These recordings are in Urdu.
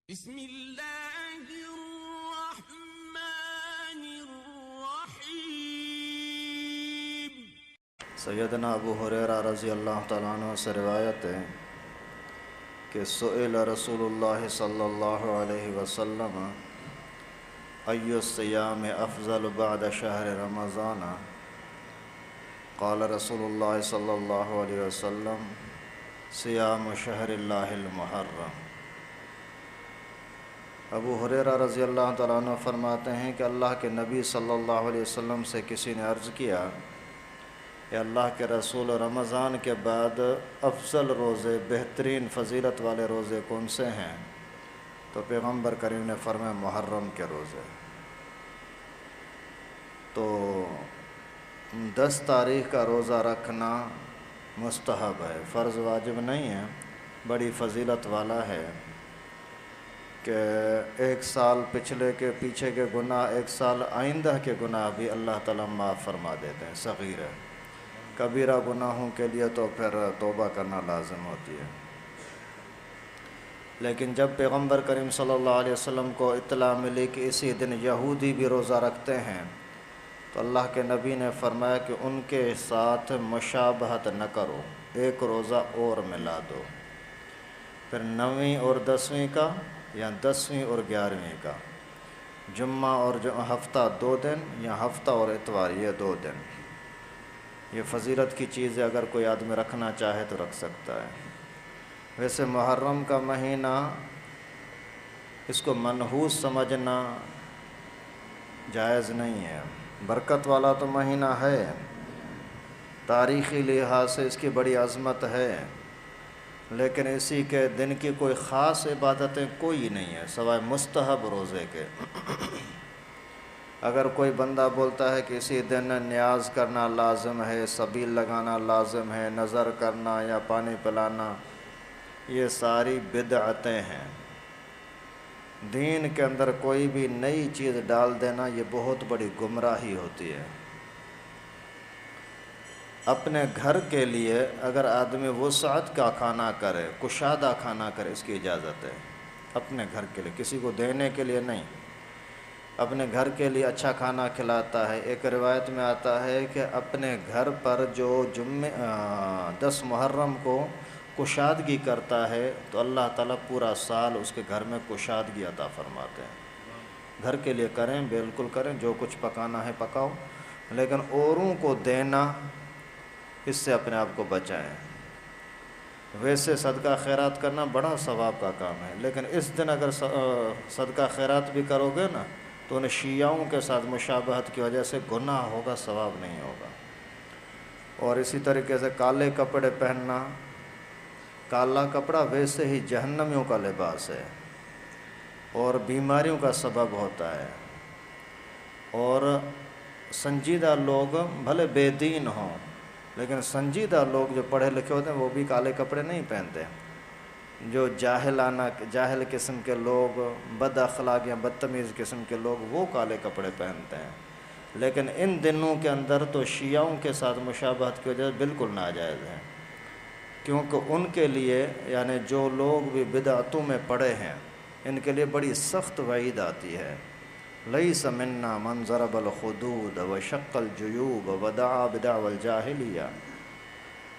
بسم اللہ الرحمن الرحیم۔ سیدنا ابو ہریرہ رضی اللہ تعالیٰ عنہ سے روایت ہے کہ سئل رسول اللہ صلی اللہ علیہ وسلم ای الصیام افضل بعد شہر رمضان قال رسول اللہ صلی اللہ علیہ وسلم صیام شہر اللہ المحرم۔ ابو ہریرہ رضی اللہ تعالیٰ عنہ فرماتے ہیں کہ اللہ کے نبی صلی اللہ علیہ وسلم سے کسی نے عرض کیا کہ اللہ کے رسول رمضان کے بعد افضل روزے، بہترین فضیلت والے روزے کون سے ہیں؟ تو پیغمبر کریم نے فرمایا محرم کے روزے۔ تو 10 تاریخ کا روزہ رکھنا مستحب ہے، فرض واجب نہیں ہے، بڑی فضیلت والا ہے کہ 1 سال پچھلے کے پیچھے کے گناہ، 1 سال آئندہ کے گناہ بھی اللہ تعالیٰ معاف فرما دیتے ہیں۔ صغیر ہے، کبیرہ گناہوں کے لیے تو پھر توبہ کرنا لازم ہوتی ہے۔ لیکن جب پیغمبر کریم صلی اللہ علیہ وسلم کو اطلاع ملی کہ اسی دن یہودی بھی روزہ رکھتے ہیں تو اللہ کے نبی نے فرمایا کہ ان کے ساتھ مشابہت نہ کرو، ایک روزہ اور ملا دو، پھر 9ویں اور 10ویں کا یا 10ویں اور 11ویں کا، جمعہ اور ہفتہ 2 دن یا ہفتہ اور اتوار یہ 2 دن۔ یہ فضیلت کی چیز ہے، اگر کوئی آدمی رکھنا چاہے تو رکھ سکتا ہے۔ ویسے محرم کا مہینہ اس کو منحوس سمجھنا جائز نہیں ہے، برکت والا تو مہینہ ہے، تاریخی لحاظ سے اس کی بڑی عظمت ہے، لیکن اسی کے دن کی کوئی خاص عبادتیں کوئی نہیں ہے سوائے مستحب روزے کے۔ اگر کوئی بندہ بولتا ہے کہ اسی دن نیاز کرنا لازم ہے، سبیل لگانا لازم ہے، نظر کرنا یا پانی پلانا، یہ ساری بدعتیں ہیں۔ دین کے اندر کوئی بھی نئی چیز ڈال دینا یہ بہت بڑی گمراہی ہوتی ہے۔ اپنے گھر کے لیے اگر آدمی وسعت کا کھانا کرے، کشادہ کھانا کرے، اس کی اجازت ہے، اپنے گھر کے لیے، کسی کو دینے کے لیے نہیں، اپنے گھر کے لیے اچھا کھانا کھلاتا ہے۔ ایک روایت میں آتا ہے کہ اپنے گھر پر جو 10 محرم کو کشادگی کرتا ہے تو اللہ تعالیٰ پورا سال اس کے گھر میں کشادگی عطا فرماتے ہیں۔ گھر کے لیے کریں، بالکل کریں، جو کچھ پکانا ہے پکاؤ، لیکن اوروں کو دینا اس سے اپنے آپ کو بچائیں۔ ویسے صدقہ خیرات کرنا بڑا ثواب کا کام ہے، لیکن اس دن اگر صدقہ خیرات بھی کرو گے نا تو ان شیعوں کے ساتھ مشابہت کی وجہ سے گناہ ہوگا، ثواب نہیں ہوگا۔ اور اسی طریقے سے کالے کپڑے پہننا، کالا کپڑا ویسے ہی جہنمیوں کا لباس ہے اور بیماریوں کا سبب ہوتا ہے۔ اور سنجیدہ لوگ بھلے بے دین ہوں لیکن سنجیدہ لوگ جو پڑھے لکھے ہوتے ہیں وہ بھی کالے کپڑے نہیں پہنتے۔ جو جاہل قسم کے لوگ، بد اخلاق یا بدتمیز قسم کے لوگ، وہ کالے کپڑے پہنتے ہیں۔ لیکن ان دنوں کے اندر تو شیعوں کے ساتھ مشابہت کی وجہ سے بالکل ناجائز ہے، کیونکہ ان کے لیے یعنی جو لوگ بھی بدعتوں میں پڑے ہیں ان کے لیے بڑی سخت وعید آتی ہے۔ لیس منا من ضرب الخدود وشق الجیوب ودعا بدعوى الجاہلیہ۔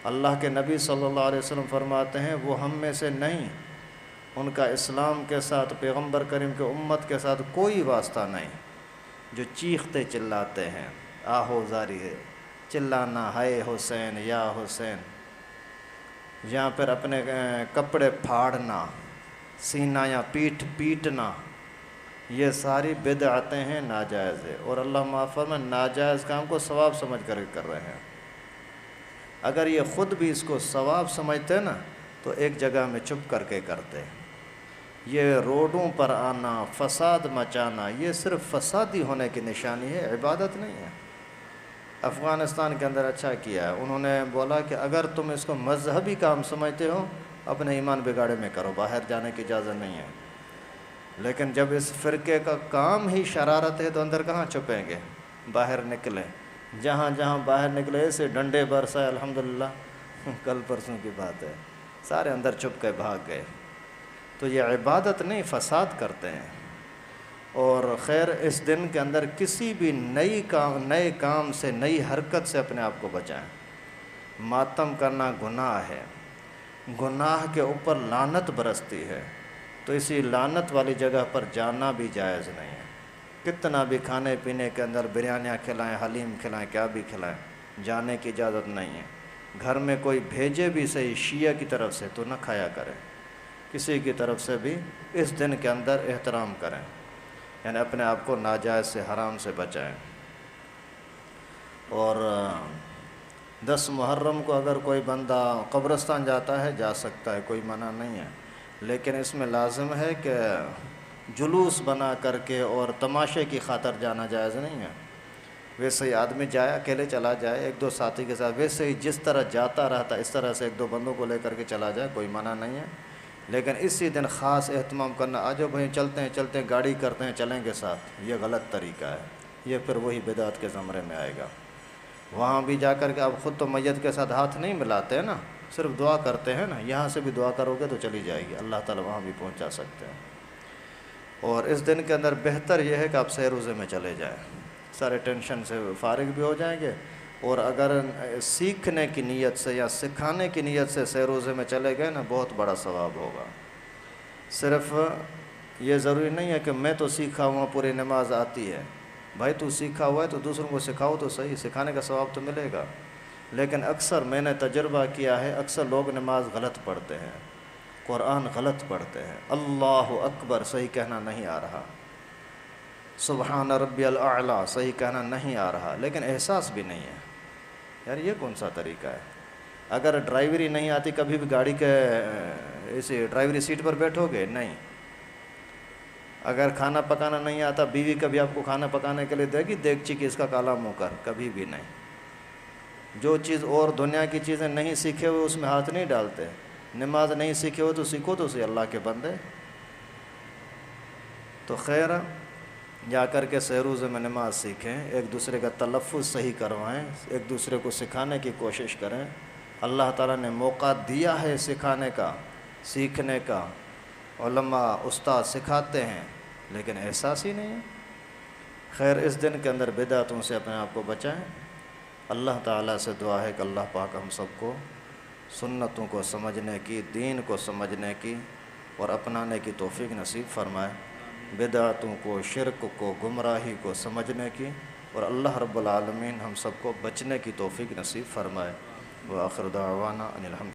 اللہ کے نبی صلی اللہ علیہ وسلم فرماتے ہیں وہ ہم میں سے نہیں، ان کا اسلام کے ساتھ، پیغمبر کریم کے امت کے ساتھ کوئی واسطہ نہیں، جو چیختے چلاتے ہیں، آہو زاری ہے، چلانا، ہائے حسین یا حسین، یا پھر اپنے کپڑے پھاڑنا، سینہ یا پیٹھ پیٹنا، یہ ساری بدعتیں ہیں، ناجائز ہے۔ اور اللہ معاف فرمائے ناجائز کام کو ثواب سمجھ کر کر رہے ہیں۔ اگر یہ خود بھی اس کو ثواب سمجھتے نا تو ایک جگہ میں چھپ کر کے کرتے۔ یہ روڈوں پر آنا، فساد مچانا، یہ صرف فسادی ہونے کی نشانی ہے، عبادت نہیں ہے۔ افغانستان کے اندر اچھا کیا ہے، انہوں نے بولا کہ اگر تم اس کو مذہبی کام سمجھتے ہو اپنے ایمان بگاڑے میں کرو، باہر جانے کی اجازت نہیں ہے۔ لیکن جب اس فرقے کا کام ہی شرارت ہے تو اندر کہاں چھپیں گے؟ باہر نکلیں، جہاں جہاں باہر نکلے سے ڈنڈے برسائے، الحمدللہ کل پرسوں کی بات ہے، سارے اندر چھپ کے بھاگ گئے۔ تو یہ عبادت نہیں، فساد کرتے ہیں۔ اور خیر اس دن کے اندر کسی بھی نئے کام سے، نئی حرکت سے اپنے آپ کو بچائیں۔ ماتم کرنا گناہ ہے، گناہ کے اوپر لعنت برستی ہے، تو اسی لعنت والی جگہ پر جانا بھی جائز نہیں ہے۔ کتنا بھی کھانے پینے کے اندر بریانیاں کھلائیں، حلیم کھلائیں، کیا بھی کھلائیں، جانے کی اجازت نہیں ہے۔ گھر میں کوئی بھیجے بھی صحیح شیعہ کی طرف سے تو نہ کھایا کریں، کسی کی طرف سے بھی اس دن کے اندر احترام کریں، یعنی اپنے آپ کو ناجائز سے، حرام سے بچائیں۔ اور 10 محرم کو اگر کوئی بندہ قبرستان جاتا ہے جا سکتا ہے، کوئی منع نہیں ہے، لیکن اس میں لازم ہے کہ جلوس بنا کر کے اور تماشے کی خاطر جانا جائز نہیں ہے۔ ویسے ہی آدمی جائے، اکیلے چلا جائے، 1-2 ساتھی کے ساتھ، ویسے ہی جس طرح جاتا رہتا اس طرح سے 1-2 بندوں کو لے کر کے چلا جائے، کوئی منع نہیں ہے، لیکن اسی دن خاص اہتمام کرنا، آجو بھائی چلتے ہیں گاڑی کرتے ہیں، چلیں گے ساتھ، یہ غلط طریقہ ہے، یہ پھر وہی بدعت کے زمرے میں آئے گا۔ وہاں بھی جا کر کے اب خود تو میت کے ساتھ ہاتھ نہیں ملاتے ہیں نا، صرف دعا کرتے ہیں نا، یہاں سے بھی دعا کرو گے تو چلی جائے گی، اللہ تعالیٰ وہاں بھی پہنچا سکتے ہیں۔ اور اس دن کے اندر بہتر یہ ہے کہ آپ سیر روزے میں چلے جائیں، سارے ٹینشن سے فارغ بھی ہو جائیں گے، اور اگر سیکھنے کی نیت سے یا سکھانے کی نیت سے سیر روزے میں چلے گئے نا، بہت بڑا ثواب ہوگا۔ صرف یہ ضروری نہیں ہے کہ میں تو سیکھا ہوا پوری نماز آتی ہے، بھائی تو سیکھا ہوا ہے تو دوسروں کو سکھاؤ تو صحیح، سکھانے کا ثواب تو ملے گا، لیکن اکثر میں نے تجربہ کیا ہے، اکثر لوگ نماز غلط پڑھتے ہیں، قرآن غلط پڑھتے ہیں، اللہ اکبر صحیح کہنا نہیں آ رہا، سبحان ربی الاعلیٰ صحیح کہنا نہیں آ رہا، لیکن احساس بھی نہیں ہے۔ یار یہ کون سا طریقہ ہے؟ اگر ڈرائیوری نہیں آتی، کبھی بھی گاڑی کے اسی ڈرائیوری سیٹ پر بیٹھو گے؟ نہیں۔ اگر کھانا پکانا نہیں آتا، بیوی کبھی آپ کو کھانا پکانے کے لیے دے گی دیگچی کی اس کا کالا منہ کر؟ کبھی بھی نہیں۔ جو چیز اور دنیا کی چیزیں نہیں سیکھے ہوئے اس میں ہاتھ نہیں ڈالتے۔ نماز نہیں سیکھے ہوئے تو سیکھو تو صحیح اللہ کے بندے۔ تو خیر جا کر کے سیر روزے میں نماز سیکھیں، ایک دوسرے کا تلفظ صحیح کروائیں، ایک دوسرے کو سکھانے کی کوشش کریں۔ اللہ تعالیٰ نے موقع دیا ہے سکھانے کا، سیکھنے کا، علماء استاد سکھاتے ہیں، لیکن احساس ہی نہیں ہے۔ خیر اس دن کے اندر بدعتوں سے اپنے آپ کو بچائیں۔ اللہ تعالیٰ سے دعا ہے کہ اللہ پاک ہم سب کو سنتوں کو سمجھنے کی، دین کو سمجھنے کی اور اپنانے کی توفیق نصیب فرمائے، بدعتوں کو، شرک کو، گمراہی کو سمجھنے کی، اور اللہ رب العالمین ہم سب کو بچنے کی توفیق نصیب فرمائے۔ وآخر دعوانا ان الحمد